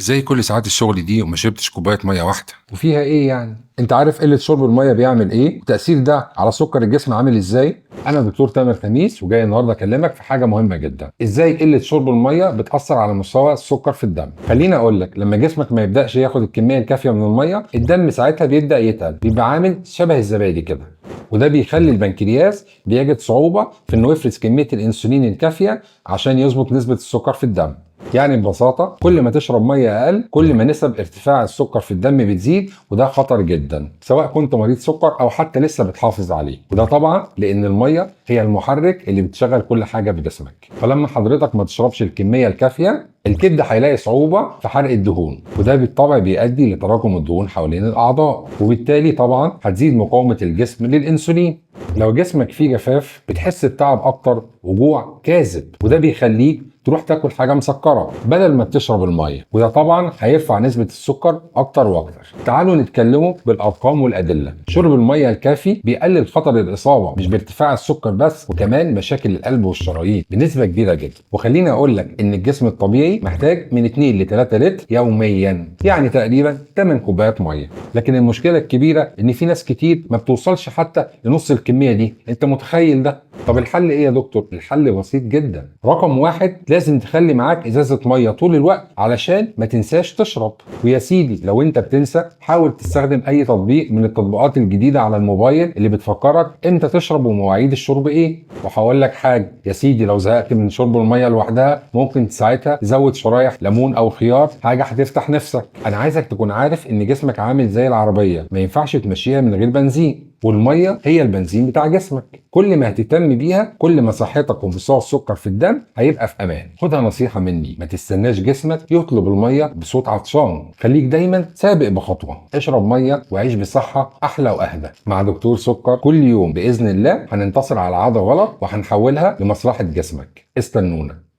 زي كل ساعات الشغل دي وما شربتش كوبايه ميه واحده. وفيها ايه يعني؟ انت عارف قله شرب الميه بيعمل ايه والتاثير ده على سكر الجسم عامل ازاي؟ انا دكتور تامر خميس وجاي النهارده اكلمك في حاجه مهمه جدا، ازاي قله شرب الميه بتاثر على مستوى السكر في الدم. خليني اقول لك، لما جسمك ما يبداش ياخد الكميه الكافيه من الميه، الدم ساعتها بيبدا يتقل، بيبقى عامل شبه الزبادي كده، وده بيخلي البنكرياس بيجد صعوبه في انه يفرز كميه الانسولين الكافيه عشان يظبط نسبه السكر في الدم. يعني ببساطة كل ما تشرب مية أقل كل ما نسب ارتفاع السكر في الدم بتزيد، وده خطر جدا سواء كنت مريض سكر أو حتى لسه بتحافظ عليه. وده طبعا لأن المية هي المحرك اللي بتشغل كل حاجة في جسمك، فلما حضرتك ما تشربش الكمية الكافية الكبد هيلاقي صعوبة في حرق الدهون، وده بالطبع بيؤدي لتراكم الدهون حوالين الأعضاء، وبالتالي طبعا هتزيد مقاومة الجسم للأنسولين. لو جسمك فيه جفاف بتحس بتعب أكتر وجوع كاذب، وده بيخليك تروح تاكل حاجه مسكره بدل ما تشرب الميه، وده طبعا هيرفع نسبه السكر اكتر واكتر. تعالوا نتكلموا بالارقام والادله. شرب الميه الكافي بيقلل خطر الاصابه مش بارتفاع السكر بس، وكمان مشاكل القلب والشرايين بنسبه كبيره جدا. وخليني اقول لك ان الجسم الطبيعي محتاج من 2 ل 3 لتر يوميا، يعني تقريبا 8 كوبايات ميه. لكن المشكله الكبيره ان في ناس كتير ما بتوصلش حتى لنص الكميه دي. انت متخيل ده؟ طب الحل ايه يا دكتور؟ الحل بسيط جدا. رقم 1، لازم تخلي معاك ازازه ميه طول الوقت علشان ما تنساش تشرب. ويا سيدي لو انت بتنسى حاول تستخدم اي تطبيق من التطبيقات الجديده على الموبايل اللي بتفكرك امتى تشرب ومواعيد الشرب ايه. وهقول لك حاجه يا سيدي، لو زهقت من شرب الميه لوحدها ممكن ساعتها تزود شرايح ليمون او خيار، حاجه هتفتح نفسك. انا عايزك تكون عارف ان جسمك عامل زي العربيه، ما ينفعش تمشيها من غير بنزين، والميه هي البنزين بتاع جسمك. كل ما هتهتم بيها كل ما صحتك ومستوى السكر في الدم هيبقى في امان. خدها نصيحه مني، ما تستناش جسمك يطلب الميه بصوت عطشان، خليك دايما سابق بخطوه. اشرب ميه وعيش بصحه احلى واهدى. مع دكتور سكر كل يوم باذن الله هننتصر على عاده غلط وهنحولها لمصلحه جسمك. استنونا.